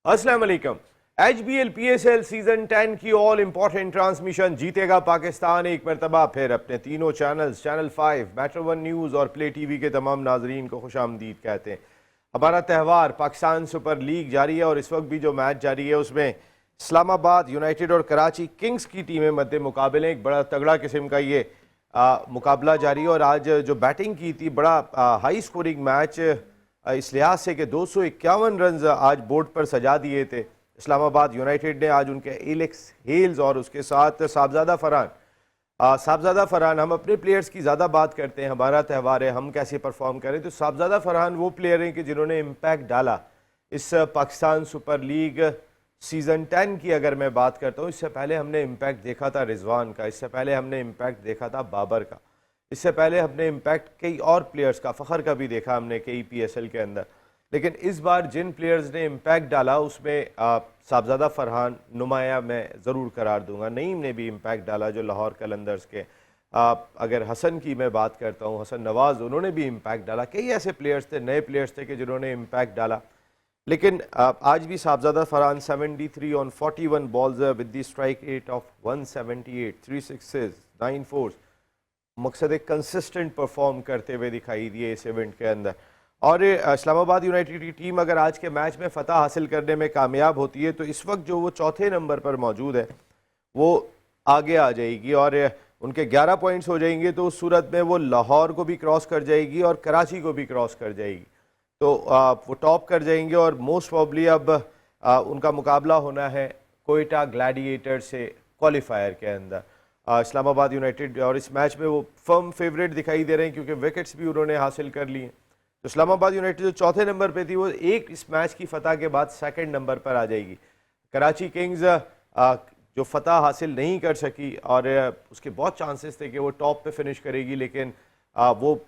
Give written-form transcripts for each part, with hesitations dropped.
अस्सलाम वालेकुम। HBL PSL season 10 की ऑल इंपॉर्टेंट ट्रांसमिशन जीतेगा पाकिस्तान एक मरतबा फिर। अपने तीनों चैनल्स चैनल 5, मेट्रो 1 न्यूज़ और प्ले टीवी के तमाम नाजरीन को खुशामदीद कहते हैं। हमारा त्यौहार पाकिस्तान सुपर लीग जारी है और इस वक्त भी जो मैच जारी है उसमें इस्लामाबाद यूनाइटेड और कराची किंग्स की टीमें मद्दे मुकाबले एक बड़ा तगड़ा किस्म का ये मुकाबला जारी है। और आज जो बैटिंग की थी बड़ा हाई स्कोरिंग मैच इस लिहाज से कि 251 रन आज बोर्ड पर सजा दिए थे। इस्लामाबाद यूनाइटेड ने आज उनके एलेक्स हेल्स और उसके साथ साहबजादा फरहान, हम अपने प्लेयर्स की ज़्यादा बात करते हैं, हमारा त्यौहार है, हम कैसे परफॉर्म करें, तो साहबजादा फरहान वो प्लेयर हैं कि जिन्होंने इम्पैक्ट डाला इस पाकिस्तान सुपर लीग सीज़न 10 की। अगर मैं बात करता हूँ, इससे पहले हमने इम्पैक्ट देखा था रिजवान का, इससे पहले हमने इम्पैक्ट देखा था बाबर का, इससे पहले हमने इम्पैक्ट कई और प्लेयर्स का, फ़खर का भी देखा हमने कई PSL के अंदर। लेकिन इस बार जिन प्लेयर्स ने इम्पैक्ट डाला उसमें साहबजादा फरहान नुमाया मैं ज़रूर करार दूंगा। नईम ने भी इम्पैक्ट डाला जो लाहौर कलंदर्स के। अगर हसन की मैं बात करता हूँ, हसन नवाज़, उन्होंने भी इम्पैक्ट डाला। कई ऐसे प्लेयर्स थे, नए प्लेयर्स थे कि जिन्होंने इम्पैक्ट डाला। लेकिन आज भी Sahibzada Farhan 73 on 41 balls with the strike rate of 178, 3 sixes 9 fours, मकसद एक कंसिस्टेंट परफॉर्म करते हुए दिखाई दिए इस इवेंट के अंदर। और इस्लामाबाद यूनाइटेड की टीम अगर आज के मैच में फ़तह हासिल करने में कामयाब होती है तो इस वक्त जो वो चौथे नंबर पर मौजूद है वो आगे आ जाएगी और उनके 11 पॉइंट्स हो जाएंगे। तो उस सूरत में वो लाहौर को भी क्रॉस कर जाएगी और कराची को भी क्रॉस कर जाएगी, तो वो टॉप कर जाएंगे। और मोस्ट प्रॉब्ली अब उनका मुकाबला होना है कोयटा ग्लैडिएटर से क्वालिफायर के अंदर। इस्लामाबाद यूनाइटेड और इस मैच में वो फर्म फेवरेट दिखाई दे रहे हैं क्योंकि विकेट्स भी उन्होंने हासिल कर लिए। तो इस्लामाबाद यूनाइटेड जो चौथे नंबर पे थी वो एक इस मैच की फतह के बाद सेकंड नंबर पर आ जाएगी। कराची किंग्स जो फतह हासिल नहीं कर सकी और उसके बहुत चांसेस थे कि वो टॉप पे फिनिश करेगी, लेकिन वो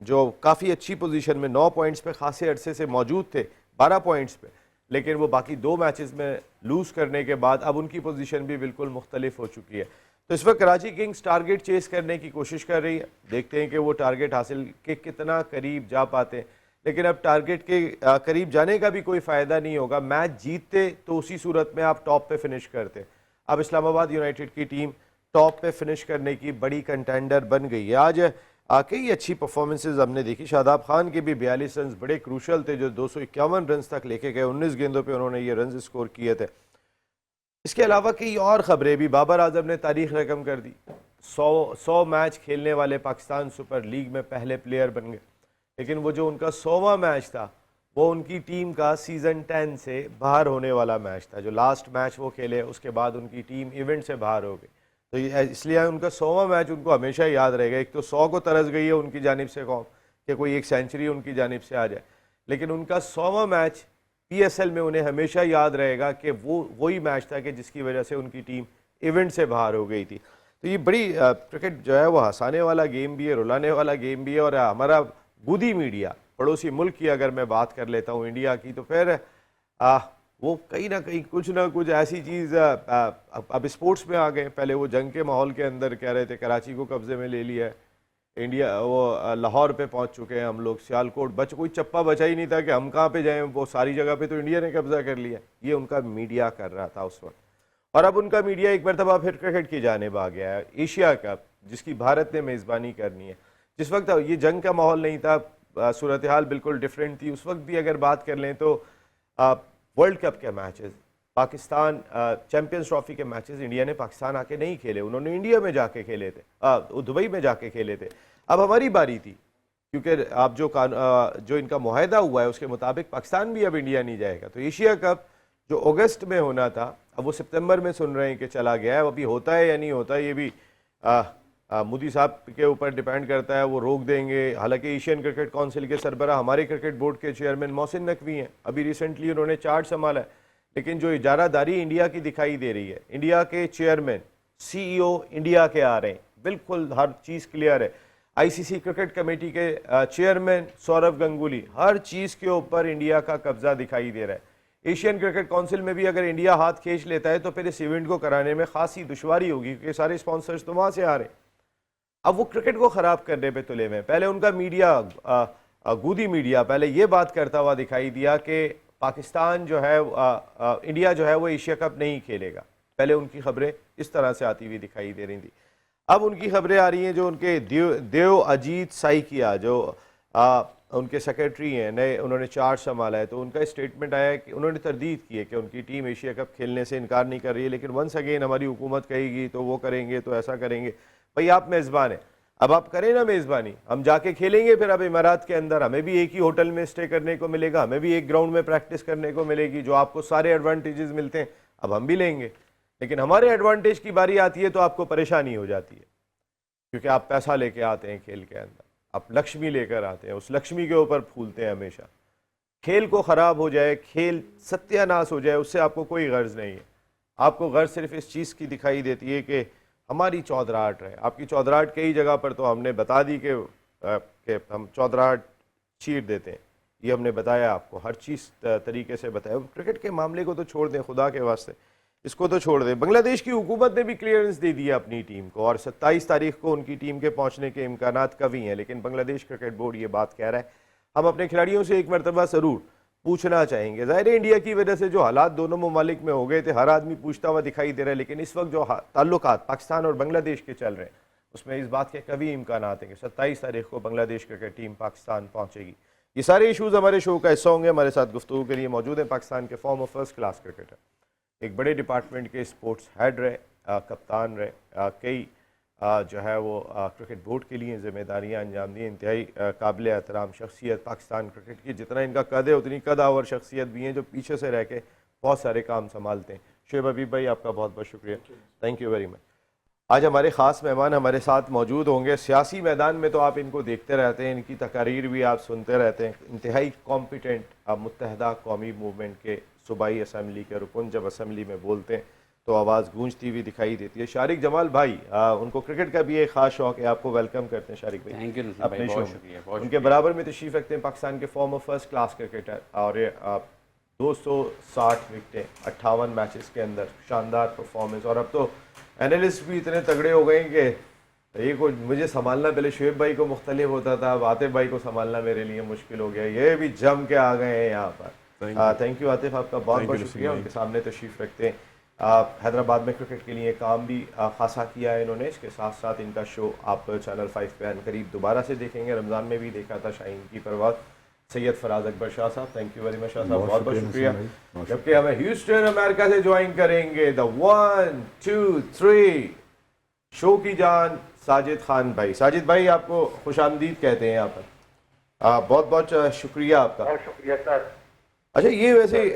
जो काफ़ी अच्छी पोजीशन में 9 पॉइंट्स पे खासे अरसे से मौजूद थे, 12 पॉइंट्स पे, लेकिन वो बाकी 2 मैचेस में लूज़ करने के बाद अब उनकी पोजीशन भी बिल्कुल मुख्तलिफ हो चुकी है। तो इस वक्त कराची किंग्स टारगेट चेस करने की कोशिश कर रही है, देखते हैं कि वो टारगेट हासिल के कितना करीब जा पाते हैं। लेकिन अब टारगेट के करीब जाने का भी कोई फ़ायदा नहीं होगा। मैच जीतते तो उसी सूरत में आप टॉप पे फिनिश करते। अब इस्लामाबाद यूनाइटेड की टीम टॉप पे फिनिश करने की बड़ी कंटेंडर बन गई है। आज कई अच्छी परफॉर्मेंसेज हमने देखी। शादाब खान के भी 42 रन बड़े क्रूशल थे जो 251 रन तक लेके गए। 19 गेंदों पे उन्होंने ये रन स्कोर किए थे। इसके अलावा कई और खबरें भी। बाबर आजम ने तारीख रकम कर दी, 100 मैच खेलने वाले पाकिस्तान सुपर लीग में पहले प्लेयर बन गए। लेकिन वो जो उनका 100वां मैच था वो उनकी टीम का सीज़न 10 से बाहर होने वाला मैच था। जो लास्ट मैच वो खेले उसके बाद उनकी टीम इवेंट से बाहर हो गई, तो इसलिए उनका 100वां मैच उनको हमेशा याद रहेगा। एक तो 100 को तरस गई है उनकी जानिब से कौम कि कोई एक सेंचुरी उनकी जानिब से आ जाए, लेकिन उनका 100वां मैच PSL में उन्हें हमेशा याद रहेगा कि वो वही मैच था कि जिसकी वजह से उनकी टीम इवेंट से बाहर हो गई थी। तो ये बड़ी क्रिकेट जो है वो हंसाने वाला गेम भी है, रुलाने वाला गेम भी है। और हमारा बूदी मीडिया, पड़ोसी मुल्क की अगर मैं बात कर लेता हूँ इंडिया की, तो फिर वो कहीं ना कहीं कुछ ना कुछ ऐसी चीज़ अब स्पोर्ट्स में आ गए। पहले वो जंग के माहौल के अंदर कह रहे थे कराची को कब्जे में ले लिया है, इंडिया वो लाहौर पे पहुंच चुके हैं हम लोग, सियालकोट कोई चप्पा बचा ही नहीं था कि हम कहाँ पे जाएं, वो सारी जगह पे तो इंडिया ने कब्जा कर लिया। ये उनका मीडिया कर रहा था उस वक्त, और अब उनका मीडिया एक मरतबा फिर क्रिकेट की जानिब आ गया है। एशिया कप जिसकी भारत ने मेज़बानी करनी है, जिस वक्त ये जंग का माहौल नहीं था, सूरत हाल बिल्कुल डिफरेंट थी। उस वक्त भी अगर बात कर लें तो वर्ल्ड कप के मैचेस, पाकिस्तान चैंपियंस ट्रॉफी के मैचेस इंडिया ने पाकिस्तान आके नहीं खेले, उन्होंने इंडिया में जाके खेले थे, दुबई में जाके खेले थे। अब हमारी बारी थी क्योंकि आप जो इनका मुआहदा हुआ है उसके मुताबिक पाकिस्तान भी अब इंडिया नहीं जाएगा। तो एशिया कप जो अगस्त में होना था अब वो सितंबर में सुन रहे हैं कि चला गया है। अभी होता है या नहीं होता ये भी मोदी साहब के ऊपर डिपेंड करता है, वो रोक देंगे। हालांकि एशियन क्रिकेट काउंसिल के सरबराह हमारे क्रिकेट बोर्ड के चेयरमैन मोहसिन नकवी हैं, अभी रिसेंटली उन्होंने चार्ज संभाला है। लेकिन जो इजारादारी इंडिया की दिखाई दे रही है, इंडिया के चेयरमैन CEO इंडिया के आ रहे हैं, बिल्कुल हर चीज़ क्लियर है। ICC क्रिकेट कमेटी के चेयरमैन सौरव गंगुली, हर चीज़ के ऊपर इंडिया का कब्जा दिखाई दे रहा है। एशियन क्रिकेट काउंसिल में भी अगर इंडिया हाथ खींच लेता है तो फिर इस इवेंट को कराने में खासी दुश्वारी होगी क्योंकि सारे स्पॉन्सर्स तो वहाँ से आ रहे हैं। अब वो क्रिकेट को ख़राब करने पे तुले हुए। पहले उनका मीडिया, गूदी मीडिया, पहले ये बात करता हुआ दिखाई दिया कि पाकिस्तान जो है इंडिया जो है वो एशिया कप नहीं खेलेगा। पहले उनकी खबरें इस तरह से आती हुई दिखाई दे रही थी। अब उनकी खबरें आ रही हैं जो उनके देव अजीत साइकिया जो उनके सेक्रेटरी हैं नए, उन्होंने चार्ज संभाला है, तो उनका स्टेटमेंट आया है कि उन्होंने तरदीद की है कि उनकी टीम एशिया कप खेलने से इनकार नहीं कर रही है, लेकिन वंस अगेन हमारी हुकूमत कहेगी तो वो करेंगे, तो ऐसा करेंगे। भाई आप मेज़बान हैं, अब आप करें ना मेज़बानी, हम जाके खेलेंगे फिर अब इमारात के अंदर, हमें भी एक ही होटल में स्टे करने को मिलेगा, हमें भी एक ग्राउंड में प्रैक्टिस करने को मिलेगी, जो आपको सारे एडवांटेजेस मिलते हैं अब हम भी लेंगे। लेकिन हमारे एडवांटेज की बारी आती है तो आपको परेशानी हो जाती है, क्योंकि आप पैसा लेके आते हैं खेल के अंदर, आप लक्ष्मी लेकर आते हैं, उस लक्ष्मी के ऊपर फूलते हैं हमेशा। खेल को ख़राब हो जाए, खेल सत्यानाश हो जाए, उससे आपको कोई गर्ज नहीं है। आपको गर्ज सिर्फ इस चीज़ की दिखाई देती है कि हमारी चौधराहट रहे। आपकी चौधराहट कई जगह पर तो हमने बता दी कि हम चौधराहट चीर देते हैं, ये हमने बताया आपको, हर चीज़ तरीके से बताया। क्रिकेट के मामले को तो छोड़ दें, खुदा के वास्ते इसको तो छोड़ दें। बांग्लादेश की हुकूमत ने भी क्लियरेंस दे दिया अपनी टीम को और 27 तारीख को उनकी टीम के पहुंचने के इम्कानात कभी हैं, लेकिन बांग्लादेश क्रिकेट बोर्ड ये बात कह रहा है। हम अपने खिलाड़ियों से एक मरतबा ज़रूर पूछना चाहेंगे। ज़ाहिर है इंडिया की वजह से जो हालात दोनों ममालिक में हो गए थे, हर आदमी पूछता हुआ दिखाई दे रहा है, लेकिन इस वक्त जो ताल्लुकात पाकिस्तान और बांग्लादेश के चल रहे हैं उसमें इस बात के कभी इम्कानात हैं कि 27 तारीख को बांग्लादेश क्रिकेट टीम पाकिस्तान पहुँचेगी। ये सारे इशूज़ हमारे शो का हिस्सा होंगे। हमारे साथ गुफ्तगू के लिए मौजूद हैं पाकिस्तान के फॉर्मर फर्स्ट क्लास क्रिकेटर, एक बड़े डिपार्टमेंट के स्पोर्ट्स हेड रहे, कप्तान रहे, कई जो है वो क्रिकेट बोर्ड के लिए जिम्मेदारियां अंजाम दी, इंतहाई काबिल एहतराम शख्सियत पाकिस्तान क्रिकेट की। जितना इनका कद है उतनी कदावर शख्सियत भी हैं जो पीछे से रह के बहुत सारे काम संभालते हैं। शुएब हबीब भाई आपका बहुत बहुत शुक्रिया, थैंक यू वेरी मच। आज हमारे ख़ास मेहमान हमारे साथ मौजूद होंगे। सियासी मैदान में तो आप इनको देखते रहते हैं, इनकी तकारीर भी आप सुनते रहते हैं। इंतहाई कॉम्पिटेंट मुत्तहदा कौमी मूवमेंट के सूबाई असम्बली के रुकन जब असम्बली में बोलते हैं तो आवाज़ गूंजती हुई दिखाई देती है। शारिक जमाल भाई, उनको क्रिकेट का भी एक ख़ास शौक है, आपको वेलकम करते हैं शारिक भाई। थैंक यू अपने शो शुक्रिया। उनके बराबर में तशरीफ़ रखते हैं पाकिस्तान के फॉर्मर फर्स्ट क्लास क्रिकेटर और 260 विकटें 58 मैचेस के अंदर, शानदार परफॉर्मेंस। और अब तो एनालिस्ट भी इतने तगड़े हो गए कि ये को मुझे संभालना पहले शुएब भाई को मुख्तलिफ होता था, अब आतिफ भाई को संभालना मेरे लिए मुश्किल हो गया। ये भी जम के आ गए हैं यहाँ पर। थैंक यू आतिफ, आपका बहुत बहुत शुक्रिया। उनके सामने तशरीफ़ रखते हैं। हैदराबाद में क्रिकेट के लिए काम भी खासा किया है इन्होंने। इसके साथ साथ इनका शो आप चैनल 5 पे करीब दोबारा से देखेंगे। रमज़ान में भी देखा था शाहीन की परवाज़। सैयद फराज अकबर शाह साहब, thank you very much Shah साहब, बहुत बहुत शुक्रिया। जबकि हमें ह्यूस्टन अमेरिका से ज्वाइन करेंगे द 1 2 3 शो की जान साजिद खान भाई। साजिद भाई आपको खुशामदीद कहते हैं यहाँ पर, बहुत बहुत शुक्रिया आपका। बहुत शुक्रिया सर। अच्छा ये वैसे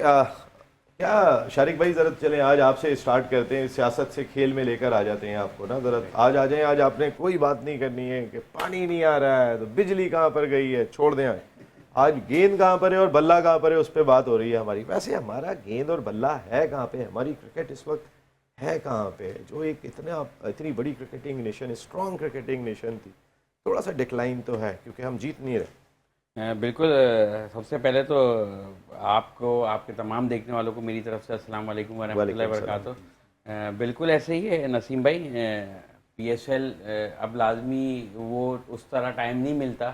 क्या शारिक भाई ज़रा चलें आज आपसे स्टार्ट करते हैं, सियासत से खेल में लेकर आ जाते हैं आपको ना, ज़रा आज आ जाएं। आज आपने कोई बात नहीं करनी है कि पानी नहीं आ रहा है तो बिजली कहाँ पर गई है, छोड़ दें। आज गेंद कहाँ पर है और बल्ला कहाँ पर है उस पर बात हो रही है हमारी। वैसे हमारा गेंद और बल्ला है कहाँ पे, हमारी क्रिकेट इस वक्त है कहाँ पे, जो एक इतनी बड़ी cricketing nation, strong cricketing nation थी, थोड़ा सा डिक्लाइन तो है क्योंकि हम जीत नहीं रहे। बिल्कुल, सबसे पहले तो आपको, आपके तमाम देखने वालों को मेरी तरफ से अस्सलाम वालेकुम व रहमतुल्लाहि व बरकातुहू। बिल्कुल ऐसे ही है नसीम भाई, PSL अब लाजमी वो उस तरह टाइम नहीं मिलता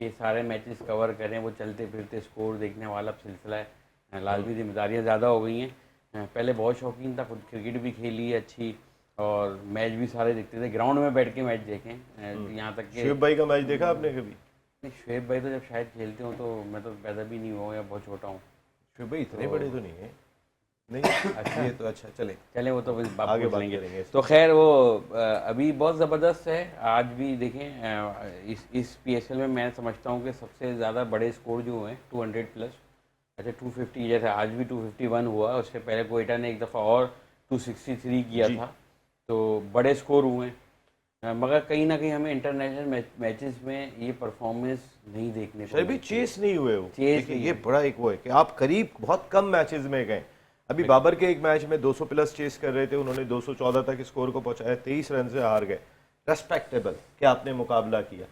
कि सारे मैचेस कवर करें, वो चलते फिरते स्कोर देखने वाला सिलसिला है, लाजमी जिम्मेदारियाँ ज़्यादा हो गई हैं। पहले बहुत शौकीन था, खुद क्रिकेट भी खेली है अच्छी और मैच भी सारे देखते थे, ग्राउंड में बैठ के मैच देखें। यहाँ तक कि शुएब भाई का मैच देखा आपने कभी? नहीं, शुएब भाई तो जब शायद खेलते हो तो मैं तो पैदा भी नहीं हुआ या बहुत छोटा हूँ। शुएब भाई इतने बड़े तो नहीं है। नहीं अच्छा ये तो अच्छा चले वो तो आगे बात करेंगे। तो खैर वो अभी बहुत ज़बरदस्त है। आज भी देखें इस PSL में मैं समझता हूँ कि सबसे ज़्यादा बड़े स्कोर जो हैं 200 प्लस, अच्छा 250, जैसे आज भी 251 हुआ, उससे पहले कोयटा ने एक दफ़ा और 263 किया था, तो बड़े स्कोर हुए हैं। मगर कहीं ना कहीं हमें इंटरनेशनल मैचेस में ये परफॉर्मेंस नहीं देखने को भी चेस नहीं हुए वो। चेस ये बड़ा एक वो है कि आप करीब बहुत कम मैचेस में गए। अभी बाबर के एक मैच में 200 प्लस चेस कर रहे थे, उन्होंने 214 तक स्कोर को पहुंचाया, 23 रन से हार गए। रेस्पेक्टेबल कि आपने मुकाबला किया,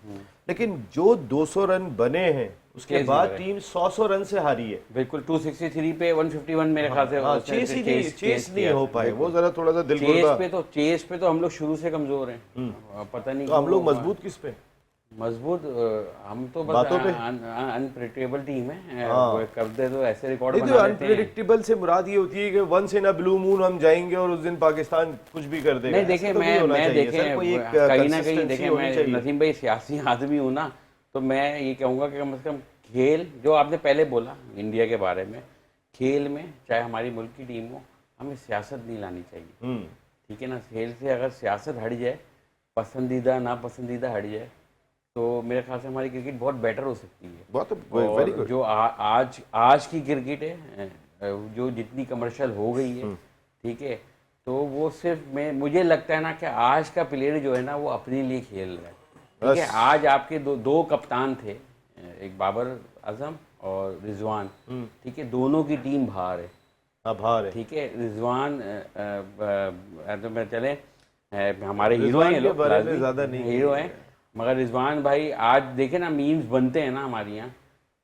लेकिन जो 200 रन बने हैं उसके बाद टीम 100 रन से हारी है। बिल्कुल 263 पे 151 मेरे ख्याल से चेस नहीं हो पाए, वो जरा थोड़ा सा दिल चेस पे तो हम लोग शुरू से कमजोर हैं, पता नहीं तो हम लोग मजबूत किस पे? मजबूत हम तो बस बातों पे अनप्रेडिक्टेबल टीम है। हाँ। वो कर दे तो ऐसे रिकॉर्ड ये तो बना लेते हैं। अनप्रेडिक्टेबल से मुराद ये होती है कि once in a blue moon हम जाएंगे और उस दिन पाकिस्तान कुछ भी कर देगा। नहीं ऐसा देखें, तो नहीं होना मैं चाहिए देखें सर, कोई एक कहीं ना कहीं कंसिस्टेंसी देखें, होनी मैं चाहिए। नसीम भाई सियासी आदमी हूँ ना, तो मैं ये कहूँगा कि कम से कम खेल, जो आपने पहले बोला इंडिया के बारे में, खेल में चाहे हमारी मुल्क की टीम हो, हमें सियासत नहीं लानी चाहिए। ठीक है ना। खेल से अगर सियासत हट जाए, पसंदीदा नापसंदीदा हट जाए, तो मेरे ख्याल से हमारी क्रिकेट बहुत बेटर हो सकती है। बहुत वेरी और गुड। जो आज की क्रिकेट है, जो जितनी कमर्शियल हो गई है, ठीक है, तो वो सिर्फ मुझे लगता है ना कि आज का प्लेयर जो है ना वो अपने लिए खेल रहा है। ठीक है। आज आपके दो कप्तान थे, एक बाबर आजम और रिजवान, ठीक है, दोनों की टीम बाहर है। आभार है। ठीक है। रिजवान तो मैं चले हमारे हीरो हैं, लोग बारे में ज्यादा नहीं हीरो हैं, मगर रिजवान भाई आज देखे ना मीम्स बनते हैं ना हमारे यहाँ,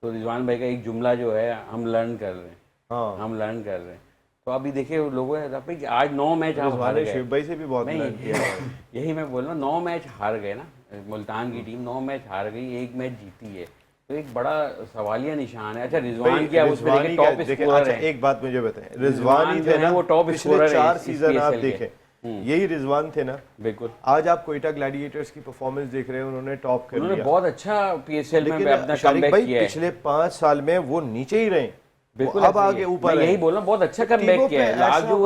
तो रिजवान भाई का एक जुमला जो है, हम लर्न कर रहे हैं। हाँ। हम लर्न कर रहे हैं। तो अभी देखिए लोगों ने आज 9 मैच आप हार गए। शिव भाई से भी बहुत लर्न किया है। यही मैं बोल रहा हूँ, 9 मैच हार गए ना, मुल्तान की टीम 9 मैच हार गई, 1 मैच जीती है, तो एक बड़ा सवालिया निशान है। अच्छा रिजवान क्या उसमें देखिए टॉप स्कोरर है। एक बात मुझे बताएं, रिजवान ही थे ना वो टॉप स्कोरर है 4 सीजन आप देखें, यही रिजवान थे ना। बिल्कुल। आज आप कोइटा ग्लैडिएटर्स की परफॉर्मेंस देख रहे हैं, उन्होंने टॉप कर उन्होंने लिया। बहुत अच्छा पीएसएल में अपना शारिक कमबैक भाई किया है। पिछले 5 साल में वो नीचे ही रहे, बिल्कुल अब आगे ऊपर यही बोल रहा हूँ, बहुत अच्छा कमबैक किया है। आज जो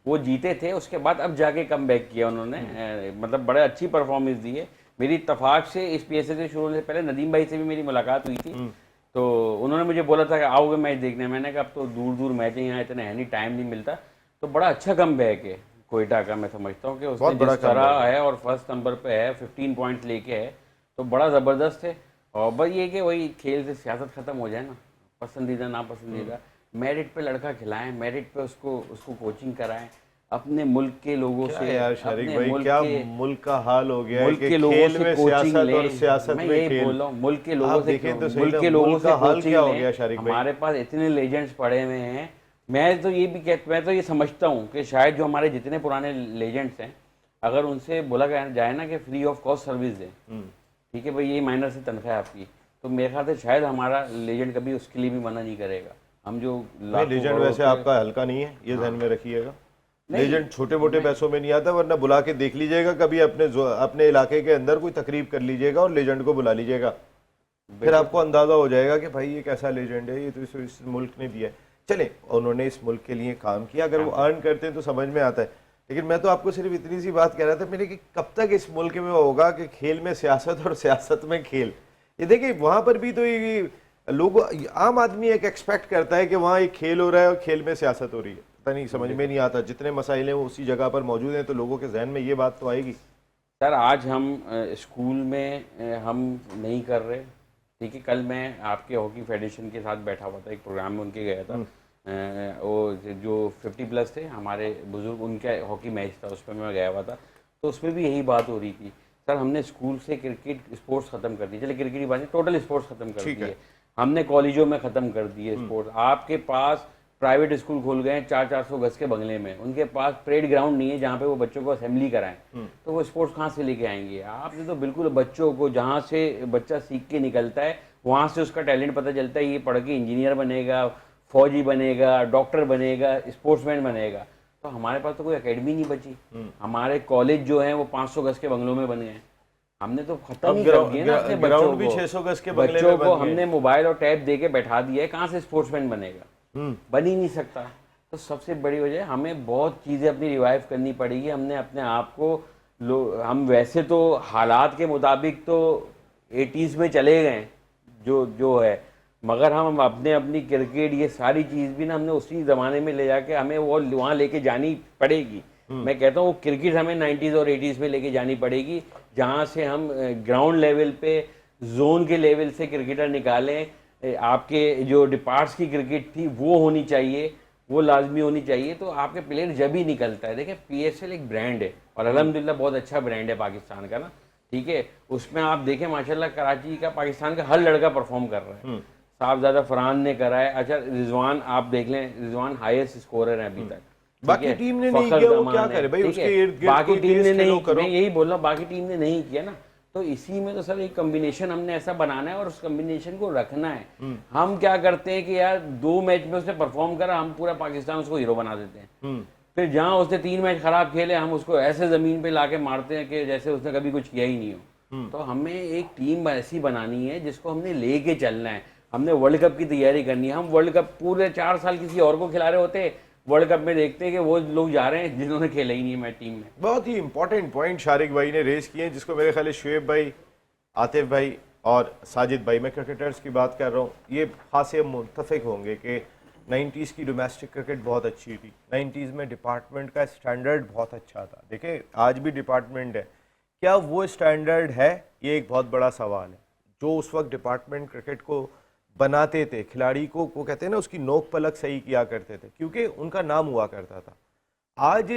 वो जीते थे उसके बाद अब जाके कमबैक किया उन्होंने, मतलब बड़े अच्छी परफॉर्मेंस दी है। मेरी इत्तेफाक से इस पीएसएल के शुरू होने से पहले नदीम भाई से भी मेरी मुलाकात हुई थी, तो उन्होंने मुझे बोला था कि आओगे मैच देखने। मैंने कहा अब तो दूर दूर मैच है, यहाँ इतना है नहीं, टाइम नहीं मिलता। तो बड़ा अच्छा कमबैक है कोयटा का, मैं समझता हूँ कि उसने जिस तरह है और फर्स्ट नंबर पे है, 15 पॉइंट लेके है, तो बड़ा ज़बरदस्त है। और बस ये कि वही खेल से सियासत खत्म हो जाए ना, पसंदीदा नापसंदीदा, मेरिट पे लड़का खिलाएं, मेरिट पे उसको कोचिंग कराएं, अपने मुल्क के लोगों से। यार शारिक भाई क्या मुल्क का हाल हो गया मुल्क है के कि लोगों खेल से में कोचिंग सियासत लें। और सियासत मैं में यही खेल। बोल रहा हूँ, मुल्क के लोगों से हाल क्या हो गया शारिक भाई? हमारे पास इतने लेजेंड्स पड़े हुए हैं। मैं तो ये समझता हूँ कि शायद जो हमारे जितने पुराने लेजेंड्स हैं, अगर उनसे बोला जाए ना कि फ्री ऑफ कॉस्ट सर्विस दें, ठीक है भाई, ये माइनर से तनख्वाह है आपकी, तो मेरे ख्याल से शायद हमारा लेजेंड कभी उसके लिए भी मना नहीं करेगा। हम जो लेजेंड वैसे आपका हल्का नहीं है, ये ध्यान में रखिएगा। लेजेंड छोटे मोटे पैसों में नहीं आता, वरना बुला के देख लीजिएगा कभी, अपने इलाके के अंदर कोई तकरीब कर लीजिएगा और लेजेंड को बुला लीजिएगा, फिर आपको अंदाजा हो जाएगा कि भाई ये कैसा लेजेंड है, ये तो इस मुल्क ने दिया है। चले, उन्होंने इस मुल्क के लिए काम किया, अगर वो अर्न करते हैं तो समझ में आता है। लेकिन मैं तो आपको सिर्फ इतनी सी बात कह रहा था मेरे कि कब तक इस मुल्क में होगा कि खेल में सियासत और सियासत में खेल। ये देखिए वहां पर भी तो ये लोग, आम आदमी एक एक्सपेक्ट करता है कि वहाँ एक खेल हो रहा है और खेल में सियासत हो रही है, पता नहीं, समझ में नहीं आता। जितने मसाइल हैं वो उसी जगह पर मौजूद हैं, तो लोगों के जहन में ये बात तो आएगी। सर आज हम स्कूल में हम नहीं कर रहे, ठीक है। कल मैं आपके हॉकी फेडरेशन के साथ बैठा हुआ था, एक प्रोग्राम में उनके गया था, वो जो 50+ थे हमारे बुजुर्ग, उनका हॉकी मैच था, उस पर मैं गया हुआ था, तो उसमें भी यही बात हो रही थी। सर हमने स्कूल से क्रिकेट स्पोर्ट्स खत्म कर दी, चले क्रिकेट की बात नहीं, टोटल स्पोर्ट्स खत्म कर दिए हमने, कॉलेजों में खत्म कर दिए स्पोर्ट्स। आपके पास प्राइवेट स्कूल खुल गए 400-400 गज के बंगले में, उनके पास परेड ग्राउंड नहीं है जहाँ पे वो बच्चों को असेंबली कराएं, तो वो स्पोर्ट्स कहाँ से लेके आएंगे? आपने तो बिल्कुल बच्चों को, जहाँ से बच्चा सीख के निकलता है वहाँ से उसका टैलेंट पता चलता है, ये पढ़ के इंजीनियर बनेगा, फौजी बनेगा, डॉक्टर बनेगा, स्पोर्ट्समैन बनेगा। तो हमारे पास तो कोई एकेडमी नहीं बची, हमारे कॉलेज जो है वो 500 गज के बंगलों में बन गए। हमने तो खत्म ही कर दिया ना अपने बच्चों को, 600 गज के बंगले बच्चों को हमने मोबाइल और टैब दे के बैठा दिया है, कहाँ से स्पोर्ट्समैन बनेगा? बन ही नहीं सकता। तो सबसे बड़ी वजह, हमें बहुत चीज़ें अपनी रिवाइव करनी पड़ेगी। हमने अपने आप को हम वैसे तो हालात के मुताबिक तो 80s में चले गए जो है, मगर हम अपनी क्रिकेट ये सारी चीज़ भी ना हमने उसी ज़माने में ले जाके हमें वो वहाँ लेके जानी पड़ेगी। मैं कहता हूँ वो क्रिकेट हमें 90s और 80s में लेके जानी पड़ेगी, जहाँ से हम ग्राउंड लेवल पे, जोन के लेवल से क्रिकेटर निकालें। आपके जो डिपार्ट्स की क्रिकेट थी वो होनी चाहिए, वो लाजमी होनी चाहिए, तो आपके प्लेयर जब ही निकलता है। देखिए पीएसएल एक ब्रांड है और अल्हम्दुलिल्लाह बहुत अच्छा ब्रांड है पाकिस्तान का ना, ठीक है। उसमें आप देखें माशाल्लाह कराची का, पाकिस्तान का हर लड़का परफॉर्म कर रहा है। साहबजादा फरहान ने करा है, अच्छा रिजवान आप देख लें, रिजवान हाईएस्ट स्कोरर है अभी तक। बाकी टीम ने नहीं किया, वो क्या करे भाई, उसके इर्द गिर्द बाकी टीम ने नहीं, करो। मैं यही बोल रहा हूँ, बाकी टीम ने नहीं किया ना। तो इसी में तो सर एक कॉम्बिनेशन हमने ऐसा बनाना है और उस कॉम्बिनेशन को रखना है। हम क्या करते हैं कि यार 2 मैच में उसने परफॉर्म करा, हम पूरा पाकिस्तान उसको हीरो बना देते हैं। फिर जहां उसने 3 मैच खराब खेले, हम उसको ऐसे जमीन पे लाके मारते हैं कि जैसे उसने कभी कुछ किया ही नहीं हो। तो हमें एक टीम ऐसी बनानी है जिसको हमने लेके चलना है। हमने वर्ल्ड कप की तैयारी करनी है। हम वर्ल्ड कप पूरे 4 साल किसी और को खिला रहे होते, वर्ल्ड कप में देखते हैं कि वो लोग जा रहे हैं जिन्होंने खेला ही नहीं है मैच टीम में। बहुत ही इंपॉर्टेंट पॉइंट शारिक भाई ने रेज किए हैं, जिसको मेरे ख्याल शुएब भाई, आतिफ भाई और साजिद भाई, मैं क्रिकेटर्स की बात कर रहा हूँ, ये खासे मुत्तफिक होंगे कि 90s की डोमेस्टिक क्रिकेट बहुत अच्छी थी। 90s में डिपार्टमेंट का स्टैंडर्ड बहुत अच्छा था। देखिए आज भी डिपार्टमेंट है, क्या वो स्टैंडर्ड है? ये एक बहुत बड़ा सवाल है। जो उस वक्त डिपार्टमेंट क्रिकेट को बनाते थे, खिलाड़ी को कहते हैं ना, उसकी नोक पलक सही किया करते थे, क्योंकि उनका नाम हुआ करता था। आज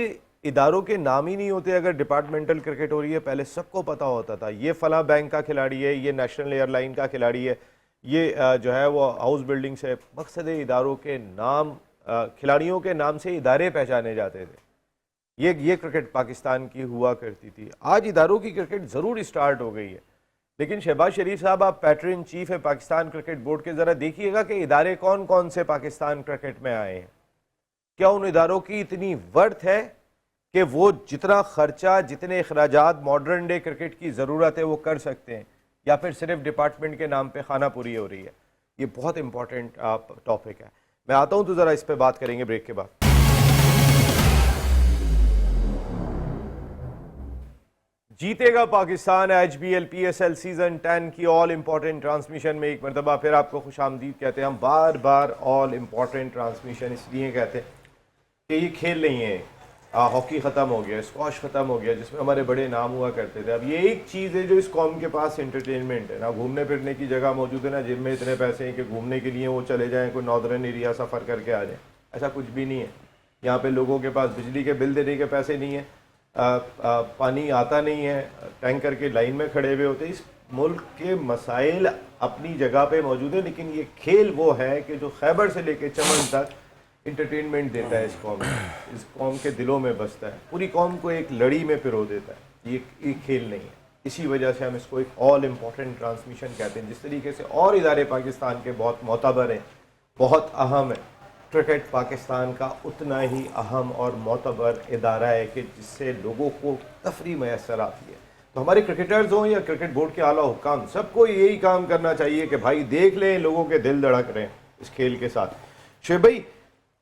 इदारों के नाम ही नहीं होते अगर डिपार्टमेंटल क्रिकेट हो रही है। पहले सबको पता होता था ये फला बैंक का खिलाड़ी है, ये नेशनल एयरलाइन का खिलाड़ी है, ये जो है वो हाउस बिल्डिंग से। मकसद इदारों के नाम, खिलाड़ियों के नाम से इदारे पहचाने जाते थे। ये क्रिकेट पाकिस्तान की हुआ करती थी। आज इदारों की क्रिकेट ज़रूर स्टार्ट हो गई है, लेकिन शहबाज शरीफ साहब, आप पैटर्न चीफ है पाकिस्तान क्रिकेट बोर्ड के, ज़रा देखिएगा कि इदारे कौन कौन से पाकिस्तान क्रिकेट में आए हैं। क्या उन इदारों की इतनी वर्थ है कि वो जितना खर्चा, जितने अखराजात मॉडर्न डे क्रिकेट की ज़रूरत है वो कर सकते हैं, या फिर सिर्फ डिपार्टमेंट के नाम पे खाना पूरी हो रही है? ये बहुत इंपॉर्टेंट टॉपिक है। मैं आता हूं तो ज़रा इस पे बात करेंगे ब्रेक के बाद। जीतेगा पाकिस्तान HBL PSL सीजन 10 की ऑल इंपॉर्टेंट ट्रांसमिशन में एक मरतबा फिर आपको खुशामदीद कहते हैं। हम बार बार ऑल इंपॉर्टेंट ट्रांसमिशन इसलिए कहते हैं कि ये खेल नहीं है। हॉकी ख़त्म हो गया, स्क्वॉश ख़त्म हो गया, जिसमें हमारे बड़े नाम हुआ करते थे। अब ये एक चीज़ है जो इस कौम के पास एंटरटेनमेंट है ना, घूमने फिरने की जगह मौजूद है, ना जिम में इतने पैसे हैं कि घूमने के लिए वो चले जाएं, कोई नॉर्दर्न एरिया सफ़र करके आ जाए। ऐसा कुछ भी नहीं है। यहाँ पे लोगों के पास बिजली के बिल देने के पैसे नहीं है, पानी आता नहीं है, टैंकर के लाइन में खड़े हुए होते। इस मुल्क के मसाइल अपनी जगह पे मौजूद है, लेकिन ये खेल वो है कि जो खैबर से लेके चमन तक इंटरटेनमेंट देता है। इस कौम के दिलों में बसता है, पूरी कौम को एक लड़ी में पिरो देता है। ये खेल नहीं है। इसी वजह से हम इसको एक ऑल इम्पॉर्टेंट ट्रांसमिशन कहते हैं। जिस तरीके से और इदारे पाकिस्तान के बहुत मोतबर हैं, बहुत अहम है, क्रिकेट पाकिस्तान का उतना ही अहम और मोतबर इदारा है कि जिससे लोगों को तफरी मैसर आती है। तो हमारे क्रिकेटर्स हों या क्रिकेट बोर्ड के आला हुक्काम, सबको यही काम करना चाहिए कि भाई देख लें, लोगों के दिल धड़क रहे हैं इस खेल के साथ। शुएब भाई,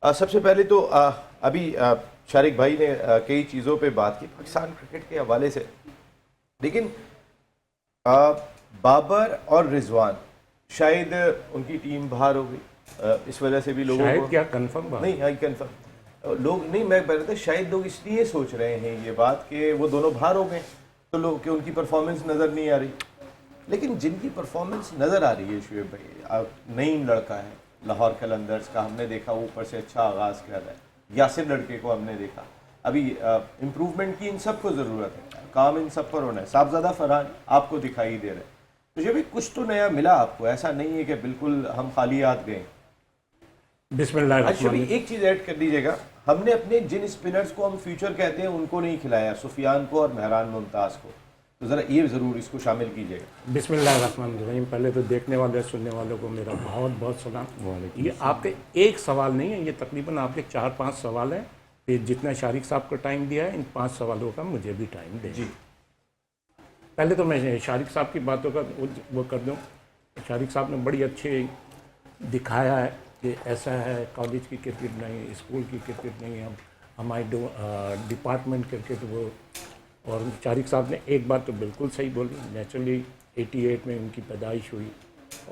सबसे पहले तो अभी शारिक भाई ने कई चीज़ों पे बात की पाकिस्तान क्रिकेट के हवाले से, लेकिन बाबर और रिजवान शायद उनकी टीम बाहर हो गई, इस वजह से भी लोगों को क्या कंफर्म नहीं, हाँ कंफर्म लोग नहीं, मैं बता रहा था शायद लोग इसलिए सोच रहे हैं ये बात कि वो दोनों बाहर हो गए तो लोग कि उनकी परफॉर्मेंस नज़र नहीं आ रही। लेकिन जिनकी परफॉर्मेंस नज़र आ रही है शुएब भाई, नईम लड़का है लाहौर कलंदर्स का, हमने देखा ऊपर से अच्छा आगाज़ कर रहा है। यासिर लड़के को हमने देखा। अभी इम्प्रूवमेंट की इन सबको ज़रूरत है, काम इन सब पर होना है। साहबजादा फरहान आपको दिखाई दे रहे हैं, तो ये भी कुछ तो नया मिला आपको, ऐसा नहीं है कि बिल्कुल हम खाली हाथ गए। बिस्मिल्लाह। अच्छा भी एक चीज़ ऐड कर दीजिएगा, हमने अपने जिन स्पिनर्स को हम फ्यूचर कहते हैं उनको नहीं खिलाया, सुफियान को और मेहरान मुमताज़ को, तो ज़रा ये ज़रूर इसको शामिल कीजिएगा। बिस्मिल्लाहिर्रहमानिर्रहीम। पहले तो देखने वाले सुनने वालों को मेरा बहुत बहुत सलाम। ये आपके एक सवाल नहीं है, ये तकरीबन आपके 4-5 सवाल हैं। फिर जितना शारिक साहब को टाइम दिया है, इन 5 सवालों का मुझे भी टाइम दें जी। पहले तो मैं शारिक साहब की बातों का वो कर दूँ। शारिक साहब ने बड़ी अच्छी दिखाया है कि ऐसा है, कॉलेज की क्रिकेट नहीं, स्कूल की क्रिकेट नहीं, हम हमारी डिपार्टमेंट क्रिकेट वो। और शारिक साहब ने एक बात तो बिल्कुल सही बोली, नेचुरली 88 में उनकी पैदाइश हुई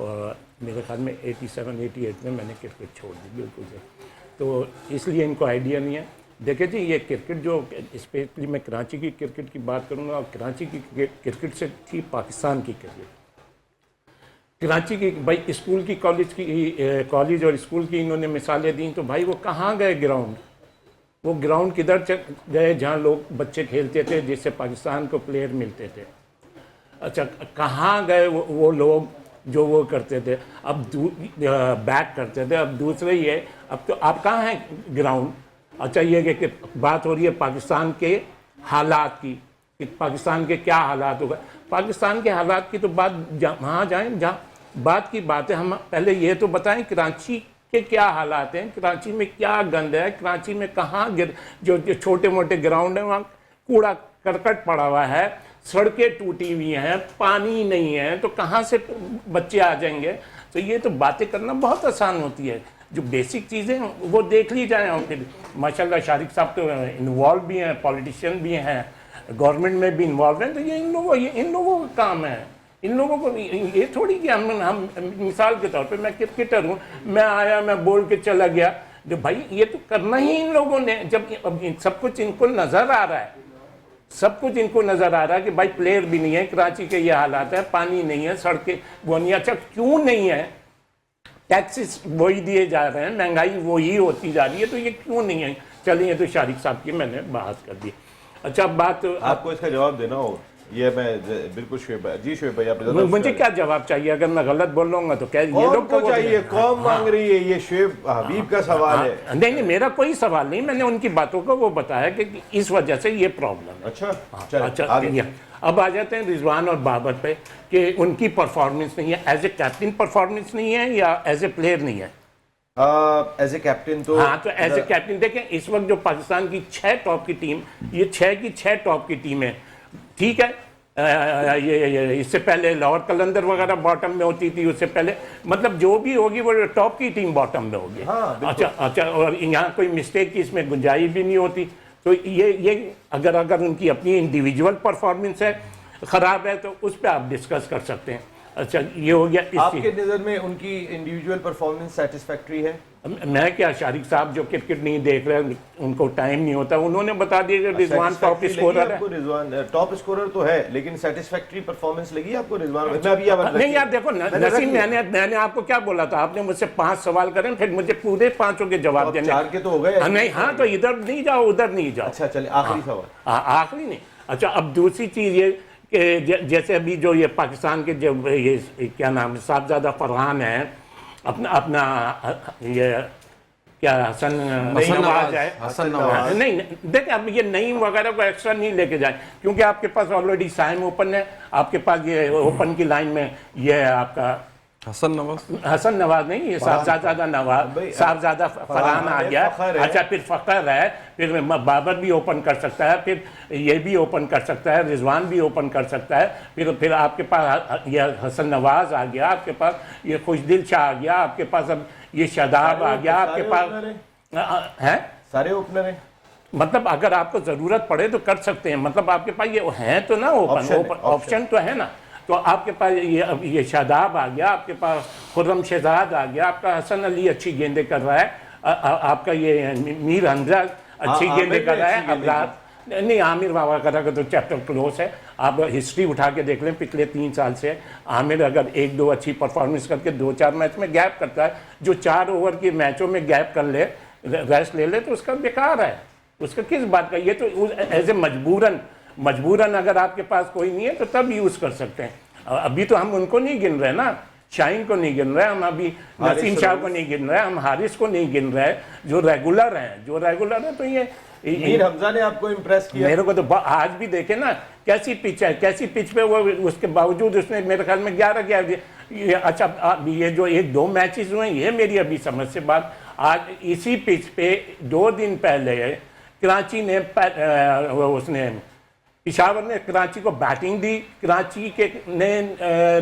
और मेरे ख्याल में 87-88 में मैंने क्रिकेट छोड़ दी बिल्कुल से, तो इसलिए इनको आइडिया नहीं है। देखिए जी, ये क्रिकेट जो स्पेशली मैं कराची की क्रिकेट की बात करूँगा, और कराची की क्रिकेट से थी पाकिस्तान की क्रिकेट। कराची की भाई स्कूल की कॉलेज और स्कूल की इन्होंने मिसालें दी, तो भाई वो कहाँ गए ग्राउंड? वो ग्राउंड किधर गए जहाँ लोग बच्चे खेलते थे, जिससे पाकिस्तान को प्लेयर मिलते थे? अच्छा, कहाँ गए वो लोग जो वो करते थे, अब बैक करते थे? अब दूसरे ही है, अब तो आप कहाँ हैं ग्राउंड? अच्छा, ये कि बात हो रही है पाकिस्तान के हालात की, कि पाकिस्तान के क्या हालात होगा। पाकिस्तान के हालात की तो बात वहाँ जाएं जहाँ बात की बात है। हम पहले ये तो बताएं कराची के क्या हालात हैं, कराची में क्या गंद है, कराची में कहाँ जो छोटे मोटे ग्राउंड है वहाँ कूड़ा करकट पड़ा हुआ है, सड़कें टूटी हुई हैं, पानी नहीं है, तो कहाँ से बच्चे आ जाएंगे। तो ये तो बातें करना बहुत आसान होती है, जो बेसिक चीज़ें वो देख ली जाए। और फिर माशाल्लाह शारिक साहब तो इन्वॉल्व भी हैं, पॉलिटिशियन भी हैं, गवर्नमेंट में भी इन्वॉल्व हैं, तो ये इन लोगों का काम है। इन लोगों को ये थोड़ी कि हम मिसाल के तौर पे मैं क्रिकेटर हूँ, मैं आया मैं बोल के चला गया, जो भाई ये तो करना ही इन लोगों ने। जब अब सब कुछ इनको नज़र आ रहा है, सब कुछ इनको नज़र आ रहा है कि भाई प्लेयर भी नहीं है, कराची के ये हालात है, पानी नहीं है, सड़कें वो नहीं। अच्छा क्यों नहीं है? टैक्सेस वही दिए जा रहे हैं, महंगाई वही होती जा रही है, तो ये क्यों नहीं है? चलिए, तो शारिक साहब की मैंने बात कर दी। अच्छा बात आपको इसका जवाब देना हो, ये मैं बिल्कुल शुएब भाई आप मुझे क्या जवाब चाहिए? अगर मैं गलत बोल लूंगा तो क्या ये लोग को चाहिए? कौम मांग रही है, ये शुएब हबीब का सवाल है। नहीं, मेरा कोई सवाल नहीं, मैंने उनकी बातों को वो बताया कि इस वजह से ये प्रॉब्लम है। अच्छा, अब आ जाते हैं रिजवान और बाबर पे कि उनकी परफॉर्मेंस नहीं है, एज ए कैप्टन परफॉर्मेंस नहीं है या एज ए प्लेयर नहीं है? एज ए कैप्टन तो हाँ, तो एज ए कैप्टन देखें, इस वक्त जो पाकिस्तान की 6 टॉप की टीम, ये 6 की 6 टॉप की टीम है, ठीक है। ये इससे पहले लाहौर कलंदर वगैरह बॉटम में होती थी, उससे पहले मतलब जो भी होगी वो टॉप की टीम बॉटम में होगी। हाँ, अच्छा, और यहाँ कोई मिस्टेक की इसमें गुंजाइश भी नहीं होती। तो ये अगर उनकी अपनी इंडिविजुअल परफॉर्मेंस है ख़राब है तो उस पर आप डिस्कस कर सकते हैं। अच्छा, ये हो गया। आपके नज़र में उनकी इंडिविजुअल परफॉर्मेंस सेटिस्फैक्ट्री है? मैं क्या, शारिक साहब जो क्रिकेट नहीं देख रहे, उनको टाइम नहीं होता, उन्होंने बता दिया कि रिजवान टॉप स्कोरर है। रिजवान टॉप स्कोरर तो है, लेकिन सेटिस्फैक्टरी परफॉर्मेंस लगी आपको रिजवान? नहीं यार देखो नसीम, मैंने आपको क्या बोला था, आपने मुझसे 5 सवाल करें, फिर मुझे पूरे 5 के जवाब देने। 4 के तो हो गए। नहीं, हाँ, तो इधर नहीं जाओ, उधर नहीं जाओ। अच्छा चलिए, आखिरी सवाल। आखिरी नहीं। अच्छा, अब दूसरी चीज़ ये कि जैसे अभी जो ये पाकिस्तान के जो ये क्या नाम है, साहबजादा फरहान है, अपना ये क्या हसन नवाज है, हसन नवाज। नहीं देखिए, अब ये नईम वगैरह को एक्स्ट्रा नहीं लेके जाए, क्योंकि आपके पास ऑलरेडी साइम ओपन है, आपके पास ये ओपन की लाइन में ये है आपका हसन नवाज नहीं, ये साहबजादा नवाज, साहबजादा फरहान आ गया। अच्छा, फिर फ़खर है, फिर बाबर भी ओपन कर सकता है, फिर ये भी ओपन कर सकता है, रिजवान भी ओपन कर सकता है, फिर आपके पास ये हसन नवाज आ गया, आपके पास ये खुशदिल शाह आ गया, आपके पास अब ये शादाब आ गया, आपके पास है सारे ओपनर हैं। मतलब अगर आपको ज़रूरत पड़े तो कर सकते हैं, मतलब आपके पास ये है तो ना, ओपन ऑप्शन तो है ना। तो आपके पास ये शादाब आ गया, आपके पास खुर्रम शहजाद आ गया, आपका हसन अली अच्छी गेंदें कर रहा है, आपका ये मीर हमजा अच्छी गेंदें कर रहा है। अब रात नहीं, आमिर वगैरह का तो चैप्टर क्लोज है। आप हिस्ट्री उठा के देख लें, पिछले 3 साल से आमिर अगर 1-2 अच्छी परफॉर्मेंस करके 2-4 मैच में गैप करता है, जो 4 ओवर के मैचों में गैप कर ले, रेस्ट ले ले, तो उसका बेकार है, उसका किस बात का। ये तो एज ए मजबूरन अगर आपके पास कोई नहीं है तो तब यूज़ कर सकते हैं। अभी तो हम उनको नहीं गिन रहे ना, शाहीन को नहीं गिन रहे हम, अभी नसीम शाह को नहीं गिन रहे हम, हारिस को नहीं गिन रहे, जो रेगुलर हैं। तो ये मीर हमजा ने आपको इम्प्रेस किया? मेरे को तो आज भी देखे ना, कैसी पिच है, कैसी पिच पे वो, उसके बावजूद उसने मेरे ख्याल में 11 अच्छा, ये जो 1-2 मैचेस हुए, ये मेरी अभी समझ से बात, आज इसी पिच पे 2 दिन पहले कराची ने उसने पिशावर ने कराची को बैटिंग दी, कराची के ने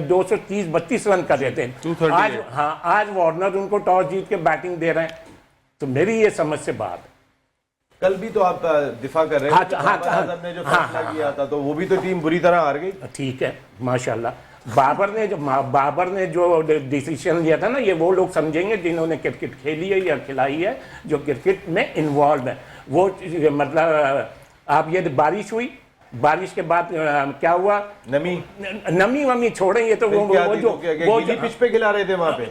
230-32 रन कर रहे थे। आज वार्नर उनको टॉस जीत के बैटिंग दे रहे हैं, तो मेरी ये समझ से बात। कल भी तो आप दिफा कर रहे थे, आजम ने जो फैसला किया था, तो वो भी तो टीम बुरी तरह हार गई। ठीक है, माशाल्लाह। बाबर ने जो डिसीजन लिया था ना, ये वो लोग समझेंगे जिन्होंने क्रिकेट खेली है या खिलाई है, जो क्रिकेट में इन्वॉल्व है। वो मतलब आप ये बारिश हुई, बारिश के बाद क्या हुआ, नमी वमी छोड़ें, ये तो वो जो पिच पे खिला रहे थे वहां पे,